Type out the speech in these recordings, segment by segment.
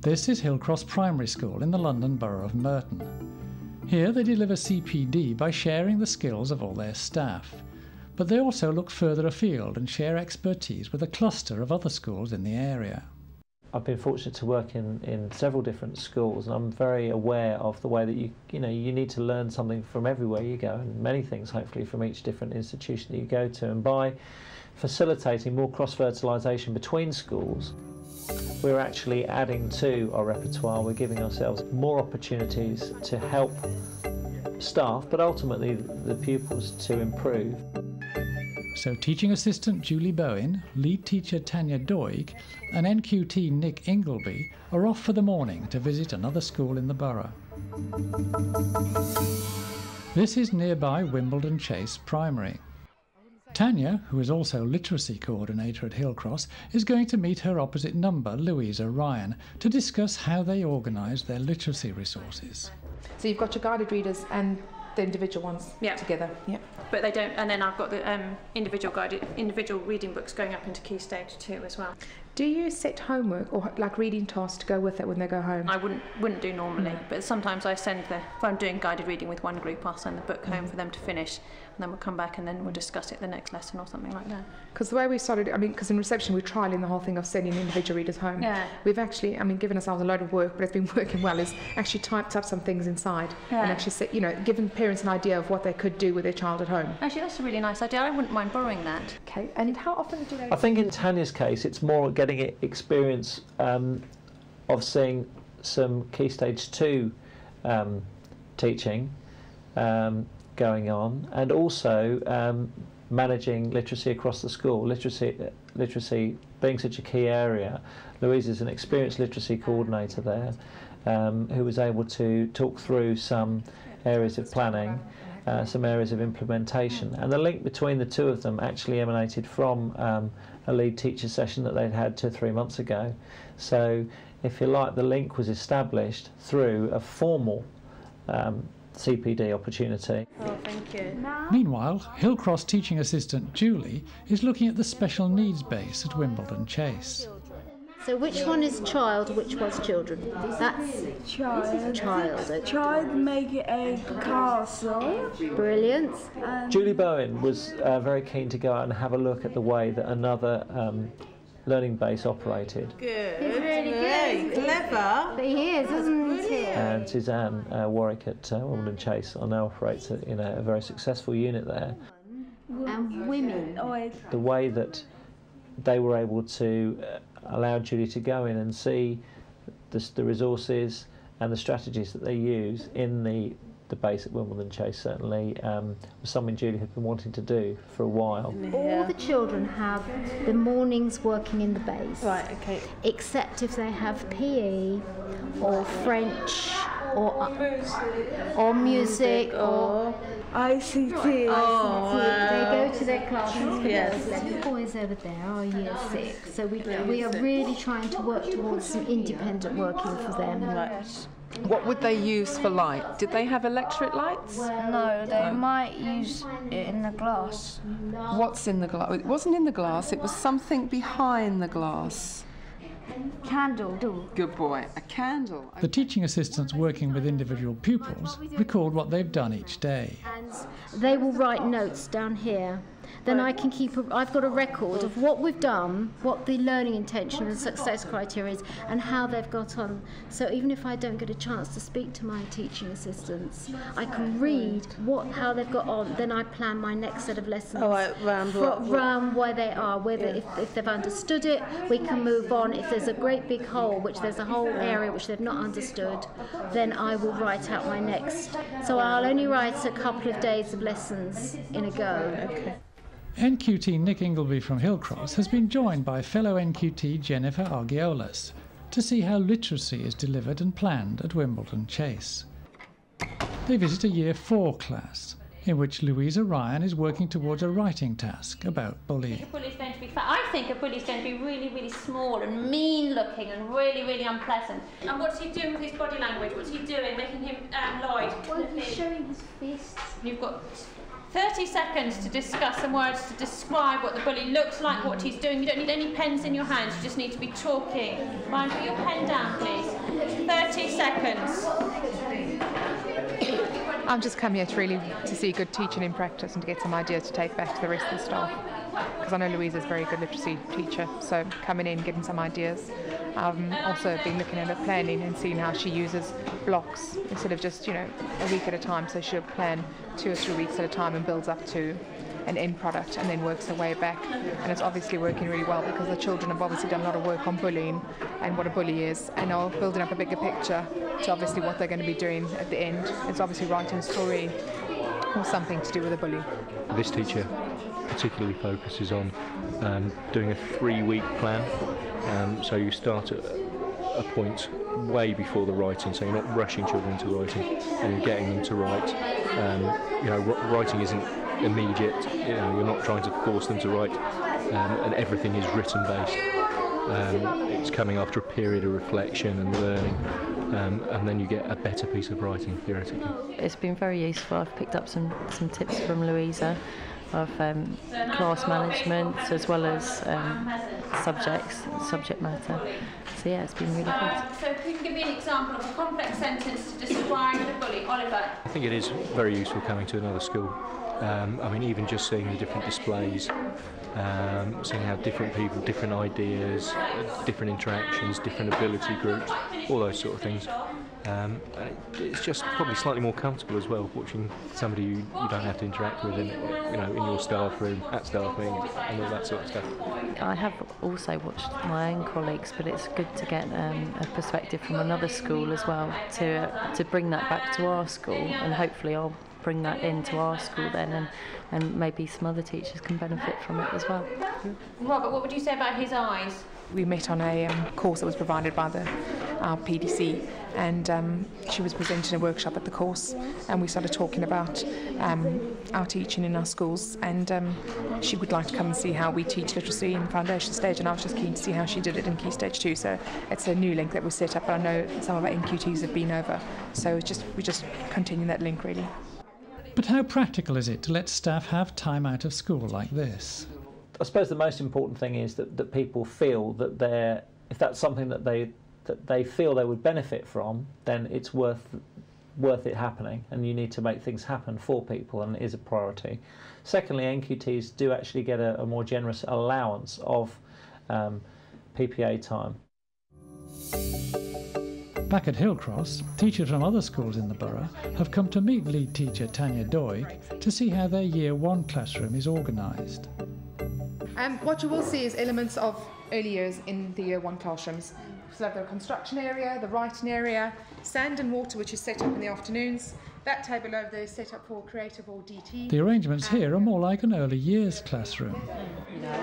This is Hillcross Primary School in the London Borough of Merton. Here they deliver CPD by sharing the skills of all their staff. But they also look further afield and share expertise with a cluster of other schools in the area. I've been fortunate to work in several different schools, and I'm very aware of the way that you need to learn something from everywhere you go, and many things hopefully from each different institution that you go to. And by facilitating more cross-fertilisation between schools, we're actually adding to our repertoire. We're giving ourselves more opportunities to help staff, but ultimately the pupils to improve. So teaching assistant Julie Bowen, lead teacher Tanya Doig and NQT Nick Ingleby are off for the morning to visit another school in the borough. This is nearby Wimbledon Chase Primary. Tanya, who is also literacy coordinator at Hillcross, is going to meet her opposite number, Louisa Ryan, to discuss how they organise their literacy resources. So you've got your guided readers and the individual ones together. Yep. But they don't, and then I've got the individual reading books going up into Key Stage 2 as well. Do you set homework or like reading tasks to go with it when they go home? I wouldn't do normally, but sometimes I send if I'm doing guided reading with one group, I'll send the book home for them to finish, and then we'll come back and then we'll discuss it the next lesson or something like that. Because the way we started, because in reception we're trialling the whole thing of sending individual readers home. Yeah. We've actually, given ourselves a load of work, but it's been working well, is actually typed up some things inside and actually set, giving parents an idea of what they could do with their child at home. Actually, that's a really nice idea. I wouldn't mind borrowing that. Okay, and how often do they... I think in Tanya's case, it's more getting experience of seeing some Key Stage 2 teaching going on, and also managing literacy across the school. Literacy being such a key area, Louise is an experienced literacy coordinator there who was able to talk through some areas of planning, some areas of implementation, and the link between the two of them actually emanated from a lead teacher session that they'd had 2 or 3 months ago. So, if you like, the link was established through a formal CPD opportunity. Oh, thank you. Meanwhile, Hillcross teaching assistant Julie is looking at the special needs base at Wimbledon Chase. So which one is child, which one's children? That's child. Child. Okay. Child make a castle. Brilliant. Julie Bowen was very keen to go out and have a look at the way that another learning base operated. Good. He's really good. Clever. But he is, isn't he? And Suzanne Warwick at Wimbledon Chase now operates a very successful unit there. And women. The way that they were able to allow Julie to go in and see the resources and the strategies that they use in the base at Wimbledon Chase certainly was something Julie had been wanting to do for a while. All the children have the mornings working in the base. Right, okay. Except if they have PE or French or music or ICT. they go to their classes. Yes. The boys over there are year 6, so we are really trying to work towards some independent working for them. Right. What would they use for light? Did they have electric lights? No, they might use it in the glass. What's in the glass? It wasn't in the glass, it was something behind the glass. Candle. Good boy, a candle. The teaching assistants working with individual pupils record what they've done each day. They will write notes down here. Then I can I've got a record of what we've done, what the learning intention and success criteria is, and how they've got on. So even if I don't get a chance to speak to my teaching assistants, I can read how they've got on. Then I plan my next set of lessons around where they are, if they've understood it, we can move on. If there's a great big hole, which there's a whole area which they've not understood, then I will write out my next. So I'll only write a couple of days of lessons in a go. Okay. NQT Nick Ingleby from Hillcross has been joined by fellow NQT Jennifer Argiolas to see how literacy is delivered and planned at Wimbledon Chase. They visit a Year 4 class, in which Louisa Ryan is working towards a writing task about bullying. The pool is going to to be fat. I think a bully's going to be really, really small and mean looking and really, really unpleasant. And what's he doing with his body language? What's he doing? Making him Lloyd. Well, he's showing his fists. You've got 30 seconds to discuss some words to describe what the bully looks like, what he's doing. You don't need any pens in your hands, you just need to be talking. Ryan, put your pen down, please. 30 seconds. I'm just come here to see good teaching in practice and to get some ideas to take back to the rest of the staff. Because I know Louisa's a very good literacy teacher, so coming in, getting some ideas. Also been looking at her planning and seeing how she uses blocks instead of just, a week at a time. So she'll plan 2 or 3 weeks at a time and builds up to an end product and then works her way back. And it's obviously working really well because the children have obviously done a lot of work on bullying and what a bully is, and are building up a bigger picture to obviously what they're going to be doing at the end. It's obviously writing a story or something to do with a bully. This teacher particularly focuses on doing a 3-week plan. So you start at a point way before the writing, so you're not rushing children into writing, and you're getting them to write. Writing isn't immediate. You're not trying to force them to write, and everything is written based. It's coming after a period of reflection and learning, and then you get a better piece of writing theoretically. It's been very useful. I've picked up some tips from Louisa of class management as well as subject matter. So yeah, it's been really good. So if you can give me an example of a complex sentence to describe the bully, Oliver. I think it is very useful coming to another school. Even just seeing the different displays, seeing how different people, different ideas, different interactions, different ability groups, all those sort of things. It's just probably slightly more comfortable as well, watching somebody you don't have to interact with in your staff room, at staff meetings, and all that sort of stuff. I have also watched my own colleagues, but it's good to get a perspective from another school as well to bring that back to our school, and hopefully I'll bring that into our school then, and maybe some other teachers can benefit from it as well. Robert, what would you say about his eyes? We met on a course that was provided by our PDC, and she was presenting a workshop at the course, and we started talking about our teaching in our schools, and she would like to come and see how we teach literacy in foundation stage, and I was just keen to see how she did it in Key Stage 2. So it's a new link that we set up, and I know some of our NQTs have been over, so we just continue that link really. But how practical is it to let staff have time out of school like this? I suppose the most important thing is that people feel that if that's something that they feel they would benefit from, then it's worth it happening, and you need to make things happen for people, and it is a priority. Secondly, NQTs do actually get a more generous allowance of PPA time. Back at Hillcross, teachers from other schools in the borough have come to meet lead teacher Tanya Doig to see how their Year 1 classroom is organised. What you will see is elements of early years in the Year 1 classrooms. So the construction area, the writing area, sand and water, which is set up in the afternoons. That table over there is set up for creative or DT. The arrangements here are more like an early years classroom.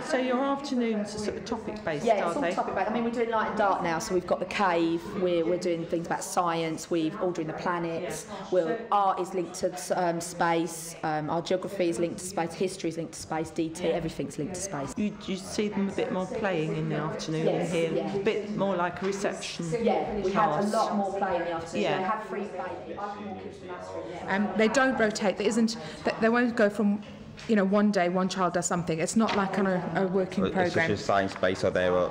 So your afternoons are sort of topic-based, yeah, are they? It's all topic-based. We're doing light and dark now, so we've got the cave, we're doing things about science, we're all doing the planets, art is linked to space, our geography is linked to space, history is linked to space, DT, everything's linked to space. You see them a bit more playing in the afternoon in here, a bit more like a reception we class. have a lot more play in the afternoon. Yeah. They have free play. I can walk into the nursery. They don't rotate. They won't go from, one day one child does something. It's not like on a working program. Such as science based, or they were.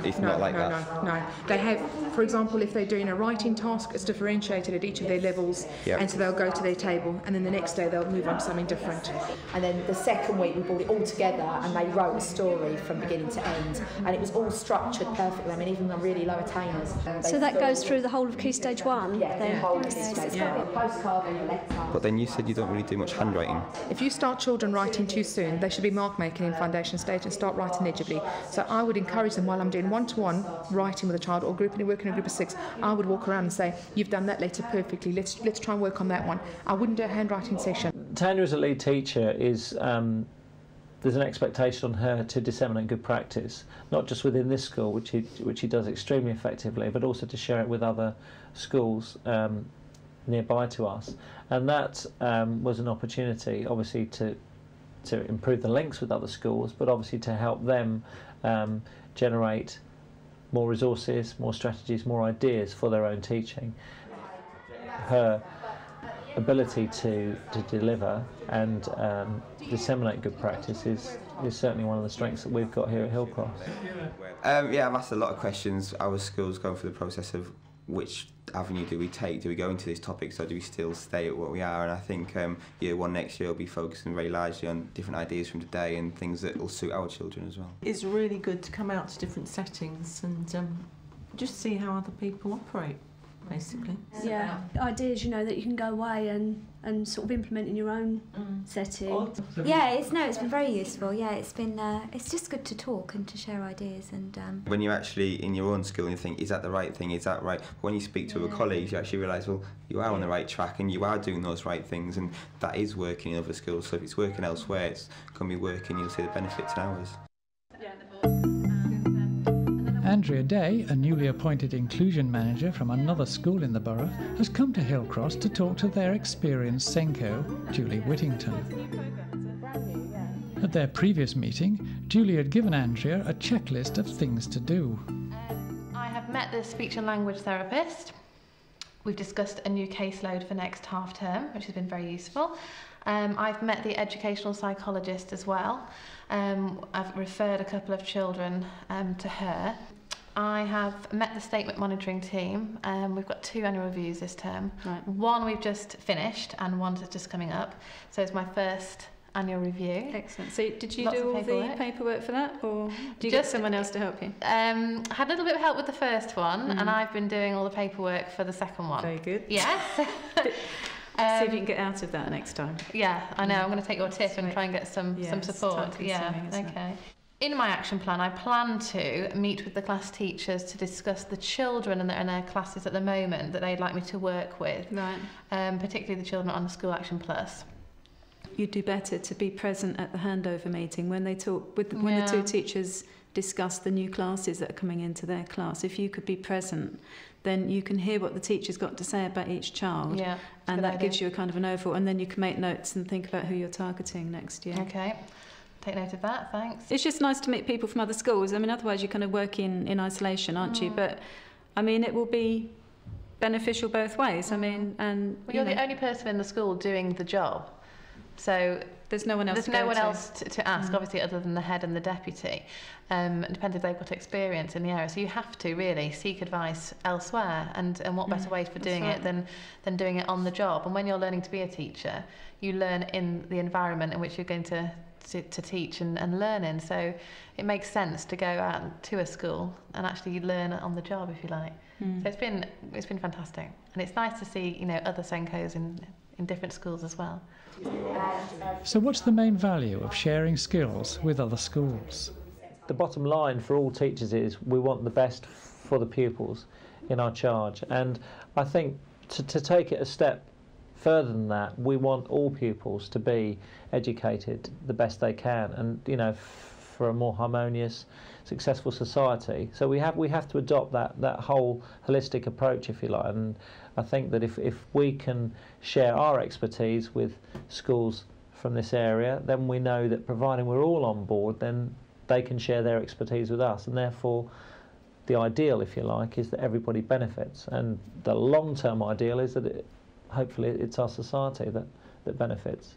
It's not like that. No. They have, for example, if they're doing a writing task, it's differentiated at each of their levels, and so they'll go to their table, and then the next day they'll move on to something different. And then the second week we brought it all together, and they wrote a story from beginning to end, and it was all structured perfectly. I mean, even the really low attainers. So that goes through the whole of Key Stage 1? Yeah, the whole of Key Stage 1. A postcard and a letter. But then you said you don't really do much handwriting. If you start children writing too soon, they should be mark making in foundation stage and start writing legibly. So I would encourage them, while I'm doing one-to-one writing with a child or working in a group of 6, I would walk around and say, you've done that letter perfectly, let's try and work on that one. I wouldn't do a handwriting session. Tanya, as a lead teacher, is there's an expectation on her to disseminate good practice, not just within this school, which he does extremely effectively, but also to share it with other schools nearby to us. And that was an opportunity, obviously, to to improve the links with other schools, but obviously to help them generate more resources, more strategies, more ideas for their own teaching. Her ability to deliver and disseminate good practice is certainly one of the strengths that we've got here at Hillcross. Yeah, I've asked a lot of questions. Our school's going through the process of which avenue do we take? Do we go into these topics, or do we still stay at what we are? And I think year one next year will be focusing very largely on different ideas from today and things that will suit our children as well. It's really good to come out to different settings and just see how other people operate, basically. Yeah, ideas, you know, that you can go away and sort of implement in your own setting. Yeah, it's been very useful. Yeah, it's just good to talk and to share ideas. And when you're actually in your own school and you think, is that the right thing, is that right? When you speak to other colleagues, you actually realise, well, you are on the right track and you are doing those right things, and that is working in other schools. So if it's working elsewhere, it's going to be working, you'll see the benefits in ours. Andrea Day, a newly appointed inclusion manager from another school in the borough, has come to Hillcross to talk to their experienced Senko, Julie Whittington. At their previous meeting, Julie had given Andrea a checklist of things to do. I have met the speech and language therapist. We've discussed a new caseload for next half term, which has been very useful. I've met the educational psychologist as well. I've referred a couple of children to her. I have met the statement monitoring team. We've got 2 annual reviews this term. Right. One we've just finished and one is just coming up. So it's my first annual review. Excellent. So did you do all the paperwork for that, or do you get someone else to help you? Had a little bit of help with the first one, and I've been doing all the paperwork for the second one. Very good. Yes. See if you can get out of that next time. Yeah, I know. I'm going to take your tip and try and get some support. Yeah, okay. In my action plan, I plan to meet with the class teachers to discuss the children in their classes at the moment that they'd like me to work with, right. Particularly the children on the School Action Plus. You'd do better to be present at the handover meeting when they talk with when the 2 teachers discuss the new classes that are coming into their class. If you could be present, then you can hear what the teacher's got to say about each child, and that gives you a kind of an overall, and then you can make notes and think about who you're targeting next year. Okay. Take note of that, thanks. It's just nice to meet people from other schools. I mean, otherwise you kind of work in isolation, aren't you? But, I mean, it will be beneficial both ways. I mean, and... Well, you're the only person in the school doing the job. So there's no one else to ask, obviously, other than the head and the deputy. It depends if they've got experience in the area. So you have to really seek advice elsewhere, and what better way for doing it than doing it on the job. And when you're learning to be a teacher, you learn in the environment in which you're going to teach and learn in. So it makes sense to go out to a school and actually learn on the job, if you like. So it's been fantastic, and it's nice to see other Senkos in different schools as well. So what's the main value of sharing skills with other schools? The bottom line for all teachers is we want the best for the pupils in our charge, and I think to take it a step further than that, we want all pupils to be educated the best they can, and for a more harmonious, successful society. So we have to adopt that whole holistic approach, if you like. And I think that if we can share our expertise with schools from this area, then we know that providing we're all on board, then they can share their expertise with us, and therefore the ideal, if you like, is that everybody benefits, and the long-term ideal is that hopefully it's our society that benefits.